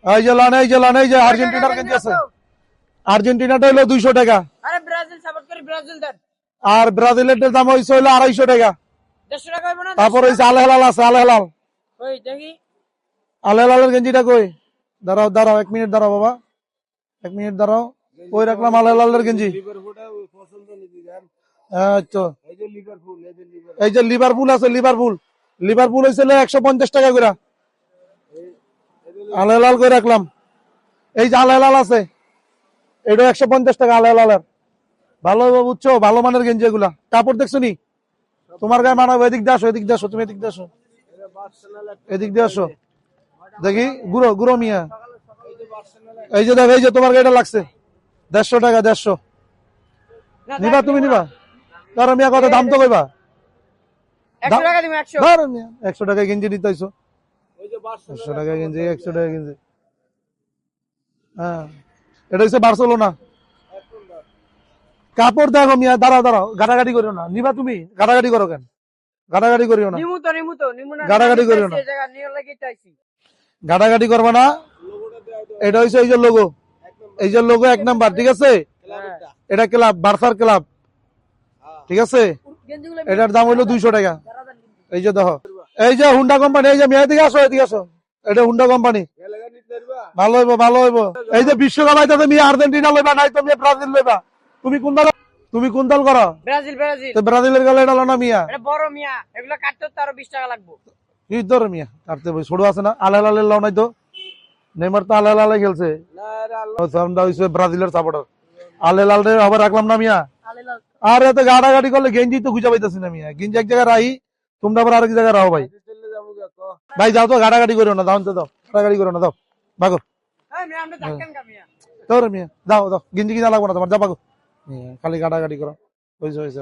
এই যে লন, এই যে লন, এই যে আর্জেন্টিনার গেঞ্জি আছে। আর্জেন্টিনাটা হলো 200 টাকা। আরে ব্রাজিল সাপোর্ট করি, ব্রাজিল দেন। আর ব্রাজিলের দাম হইছে হলো 250 টাকা। 150 টাকা হইব না? তারপর হইছে আল হেলাল আছে, আল হেলাল। ওই দেখি। আল হেলালের গেঞ্জিটা কই? দাঁড়াও দাঁড়াও, 1 মিনিট দাঁড়াও বাবা, 1 মিনিট দাঁড়াও। কই রাখলাম আল হেলালের গেঞ্জি? আচ্ছা, এই যে লিভারপুল আছে, লিভারপুল। লিভারপুল হইছে 150 টাকা করে। আল হেলাল কই রাখলাম। এই যে আল হেলাল আছে, এটা 150 টাকা আল হেলালের। ভালো হবে বুঝছো, ভালো মানের গেঞ্জি এগুলা। কাপড় দেখছো নি? তোমার গায়ে মানাবে। এদিক দিয়ে আসো, এদিক দিয়ে আসো, তুমি এদিক দিয়ে আসো, এদিক দিয়ে আসো। দেখি গুঁড়ো গুঁড়ো মিয়া। এই যে দেখো, এই যে তোমার গাড়িটা লাগছে 150 টাকা, 150। নিবা তুমি, নিবা? ধরো মিয়া, কত দাম তো কইবা? 100 টাকা দিমু, 100। ধরো মিয়া, 100 টাকা গেঞ্জি নিতে আইছো। 100 টাকা গেঞ্জি, 100 টাকা গেঞ্জি। হ্যাঁ, এটা হচ্ছে বার্সেলোনা। কাপড় দেখো মিয়া, দাঁড়াও দাঁড়াও, গাড়াগাড়ি করিও না। নিবা তুমি? গাড়াগাড়ি করো কেন? গাড়াগাড়ি করিও না, নিমু তো নিমু না। গাড়াগাড়ি করিও না, এই জায়গা নিয়ে লাগি চাইছি। গাড়াগাড়ি করবা না। এটা হচ্ছে এই যে লোগো, এই যে লোগো 1 নাম্বার, ঠিক আছে? এটা ক্লাব, বার্সার ক্লাব, ঠিক আছে? গেঞ্জিগুলো এটার দাম হইলো 200 টাকা। এই যে দেখো, এই যে হুন্ডা কোম্পানি, এই যে মেয়ে দিকে আসো, এদিকে আসো। এটা হুন্ডা কোম্পানি, ভালো হইব, ভালো হইব। এই যে বিশ্বকাপ আইতাছে, মেয়ে আর্জেন্টিনা লইবা, নাই তুমি ব্রাজিল লইবা। তুমি কোন দল, তুমি কোন দল করো? Brazil, Brazil. তো ব্রাজিলের গেলে এটা না মিয়া। এটা বড় মিয়া, এগুলো কাটতে তো আরো 20 টাকা লাগবে। কি ধরে মিয়া কাটতে বই, ছোট আছে না? আল হেলালের লাও নাই তো? নেইমার তো আল হেলালে খেলছে। আমরা হইছে ব্রাজিলের সাপোর্টার। আল হেলালে আবার রাখলাম না মিয়া। আর এত গাড়াগাড়ি করলে গেঞ্জি তো খুঁজে পাইতেছি না মিয়া। গেঞ্জি এক জায়গায় রাহি, তোমরা আবার আরেক জায়গায় রাখো ভাই। ভাই যাও তো, গাড়াগাড়ি করো না, দাও তো, দাও গাড়াগাড়ি করো না, দাও ভাগো। এই মিয়া, আমরা ধাক্কান কা মিয়া। তোর মিয়া দাও দাও, গেঞ্জি কিনা লাগবো না তোমার, যা ভাগো। খালি গাড়াগাড়ি করো, হয়েছে হয়েছে।